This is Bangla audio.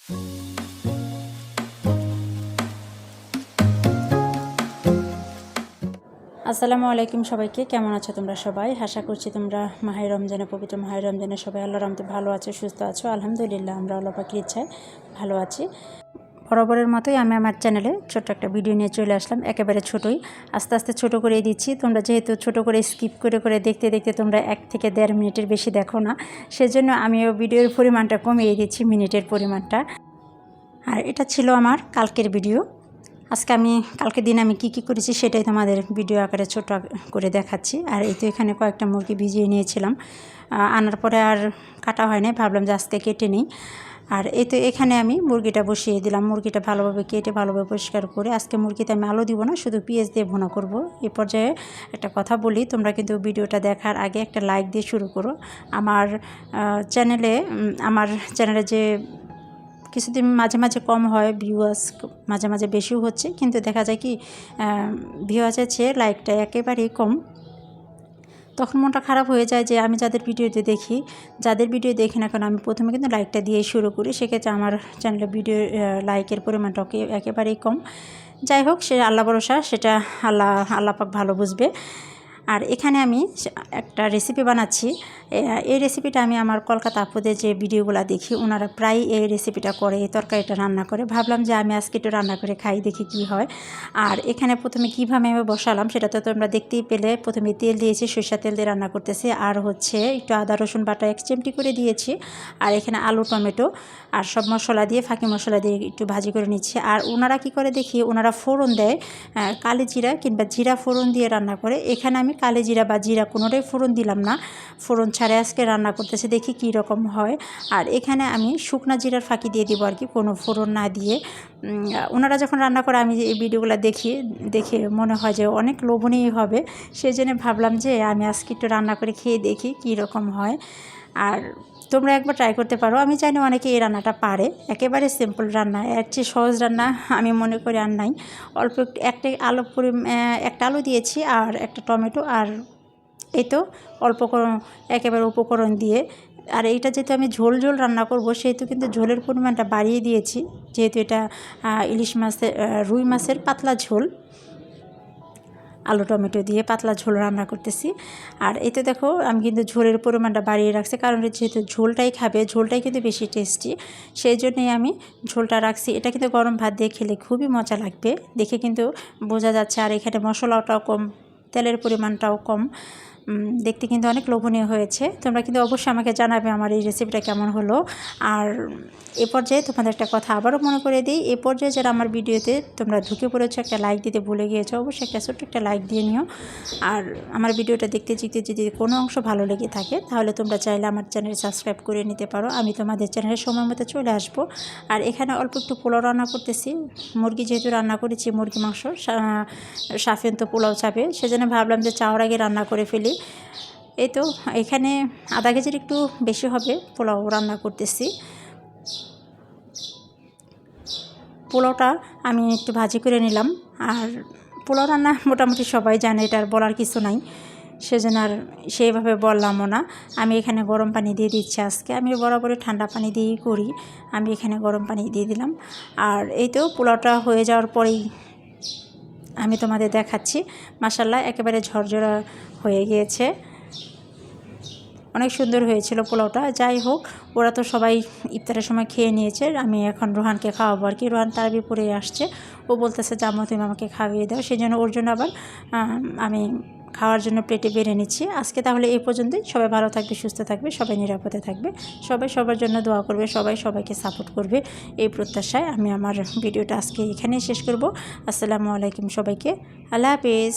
আসসালামু আলাইকুম সবাইকে, কেমন আছো তোমরা সবাই? আশা করছি তোমরা মাহে রমজানে, পবিত্র মাহে রমজানে সবাই আল্লাহর রহমতে ভালো আছো, সুস্থ আছো। আলহামদুলিল্লাহ, আমরা আল্লাহ পাকের ইচ্ছায় ভালো আছি। বরাবরের মতোই আমি আমার চ্যানেলে ছোট্ট একটা ভিডিও নিয়ে চলে আসলাম, একেবারে ছোটোই, আস্তে আস্তে ছোটো করে দিচ্ছি। তোমরা যেহেতু ছোটো করে স্কিপ করে করে দেখতে দেখতে তোমরা 1 থেকে 1.5 মিনিটের বেশি দেখো না, সেজন্য আমিও ভিডিওর পরিমাণটা কমিয়ে দিচ্ছি, মিনিটের পরিমাণটা। আর এটা ছিল আমার কালকের ভিডিও। আজকে আমি কালকের দিন আমি কি করেছি সেটাই তোমাদের ভিডিও আকারে ছোট করে দেখাচ্ছি। আর এই তো এখানে কয়েকটা মুরগি ভিজিয়ে নিয়েছিলাম, আনার পরে আর কাটা হয় না, ভাবলাম যে আজকে কেটে নিই। আর এই তো এখানে আমি মুরগিটা বসিয়ে দিলাম, মুরগিটা ভালোভাবে কেটে ভালোভাবে পরিষ্কার করে। আজকে মুরগিতে আমি আলু দিব না, শুধু পেঁয়াজ দিয়ে ভুনা করব। এই পর্যায়ে একটা কথা বলি, তোমরা কিন্তু ভিডিওটা দেখার আগে একটা লাইক দিয়ে শুরু করো। আমার চ্যানেলে যে কিছুদিন মাঝে মাঝে কম হয় ভিউয়ার্স, মাঝে মাঝে বেশিও হচ্ছে, কিন্তু দেখা যায় কি ভিউয়ার্সের চেয়ে লাইকটা একেবারেই কম। তখন মনটা খারাপ হয়ে যায় যে আমি যাদের ভিডিও দেখি না কেন, আমি প্রথমে কিন্তু লাইকটা দিয়ে শুরু করি, সেক্ষেত্রে আমার চ্যানেলে ভিডিও লাইকের পরিমাণটা একেবারেই কম। যাই হোক, সে আল্লাহ ভরসা, সেটা আল্লাহ পাক ভালো বুঝবে। আর এখানে আমি একটা রেসিপি বানাচ্ছি। এই রেসিপিটা আমি আমার কলকাতা আপুদের যে ভিডিওগুলো দেখি, ওনারা প্রায় এই রেসিপিটা করে, এই তরকারিটা রান্না করে। ভাবলাম যে আমি আজকে একটু রান্না করে খাই, দেখি কি হয়। আর এখানে প্রথমে কীভাবে আমি বসালাম সেটা তো তোমরা দেখতেই পেলে। প্রথমে তেল দিয়েছি, সরিষার তেল দিয়ে রান্না করতেছি। আর হচ্ছে একটু আদা রসুন বাটা 1 চিমটি করে দিয়েছি। আর এখানে আলু, টমেটো আর সব মশলা দিয়ে, ফাঁকি মশলা দিয়ে একটু ভাজি করে নিচ্ছি। আর ওনারা কি করে দেখি, ওনারা ফোড়ন দেয়, কালি জিরা কিংবা জিরা ফোড়ন দিয়ে রান্না করে। এখানে আমি কালি জিরা বা জিরা কোনোটাই ফোড়ন দিলাম না, ফোড়ন ছাড়া আজকে রান্না করতেছি, দেখি কী রকম হয়। আর এখানে আমি শুকনা জিরার ফাঁকি দিয়ে দিব আর কি, কোনো ফোড়ন না দিয়ে। ওনারা যখন রান্না করে আমি এই ভিডিওগুলো দেখে মনে হয় যে অনেক লোভনীয় হবে, সেই জন্য ভাবলাম যে আমি আজকে একটু রান্না করে খেয়ে দেখি কী রকম হয়। আর তোমরা একবার ট্রাই করতে পারো। আমি জানি অনেকে এই রান্নাটা পারে, একেবারে সিম্পল রান্না, এর চেয়ে সহজ রান্না আমি মনে করি আর নাই। অল্প একটু একটা আলু দিয়েছি আর একটা টমেটো, আর এই তো অল্প একেবারে উপকরণ দিয়ে। আর এইটা যেহেতু আমি ঝোল রান্না করব, সেহেতু কিন্তু ঝোলের পরিমাণটা বাড়িয়ে দিয়েছি, যেহেতু এটা রুই মাছের পাতলা ঝোল, আলু টমেটো দিয়ে পাতলা ঝোল রান্না করতেছি। আর এতে দেখো আমি কিন্তু ঝোলের পরিমাণটা বাড়িয়ে রাখছি, কারণ যেহেতু ঝোলটাই খাবে, ঝোলটাই কিন্তু বেশি টেস্টি, সেই জন্যই আমি ঝোলটা রাখছি। এটা কিন্তু গরম ভাত দিয়ে খেলে খুবই মজা লাগবে, দেখে কিন্তু বোঝা যাচ্ছে। আর এখানে মশলাটাও কম, তেলের পরিমাণটাও কম, দেখতে কিন্তু অনেক লোভনীয় হয়েছে। তোমরা কিন্তু অবশ্যই আমাকে জানাবে আমার এই রেসিপিটা কেমন হলো। আর এ পর্যায়ে তোমাদের একটা কথা আবারও মনে করে দিই, এ পর্যায়ে যারা আমার ভিডিওতে তোমরা ঢুকে পড়েছো, একটা লাইক দিতে ভুলে গিয়েছো, অবশ্যই একটা ছোট্ট একটা লাইক দিয়ে নিও। আর আমার ভিডিওটা দেখতে যদি কোনো অংশ ভালো লেগে থাকে, তাহলে তোমরা চাইলে আমার চ্যানেল সাবস্ক্রাইব করে নিতে পারো। আমি তোমাদের চ্যানেলের সময় মতো চলে আসবো। আর এখানে অল্প একটু পোলাও রান্না করতেছি, মুরগি যেহেতু রান্না করেছি, মুরগি মাংস সাফিন তো পোলাও চাবে, সেজন্য ভাবলাম যে চাওয়ার আগে রান্না করে ফেলি। এই তো এখানে আধা কেজির একটু বেশি হবে পোলাও রান্না করতেছি। পোলাওটা আমি একটু ভাজি করে নিলাম। আর পোলাও রান্না মোটামুটি সবাই জানে, এটা আর বলার কিছু নাই, সেজন্য আর সেইভাবে বললামও না। আমি এখানে গরম পানি দিয়ে দিচ্ছি, আজকে আমি বরাবরই ঠান্ডা পানি দিয়েই করি, আমি এখানে গরম পানি দিয়ে দিলাম। আর এই তো পোলাওটা হয়ে যাওয়ার পরেই আমি তোমাদের দেখাচ্ছি, মাশাআল্লাহ একেবারে ঝরঝরা হয়ে গিয়েছে, অনেক সুন্দর হয়েছিল পোলাওটা। যাই হোক, ওরা তো সবাই ইফতারের সময় খেয়ে নিয়েছে, আমি এখন রোহানকে খাওয়াবো আর কি। রোহান তারাবি পড়ে আসছে, ও বলতেছে যে আম্মু তুমি আমাকে খাইয়ে দাও, সেই জন্য ওর জন্য আবার আমি খাওয়ার জন্য প্লেটে বেড়ে নিচ্ছি। আজকে তাহলে এই পর্যন্তই। সবাই ভালো থাকবে, সুস্থ থাকবে, সবাই নিরাপদে থাকবে, সবাই সবার জন্য দোয়া করবে, সবাই সবাইকে সাপোর্ট করবে, এই প্রত্যাশায় আমি আমার ভিডিওটা আজকে এখানেই শেষ করব। আসসালামু আলাইকুম সবাইকে, আল্লাহ হাফেজ।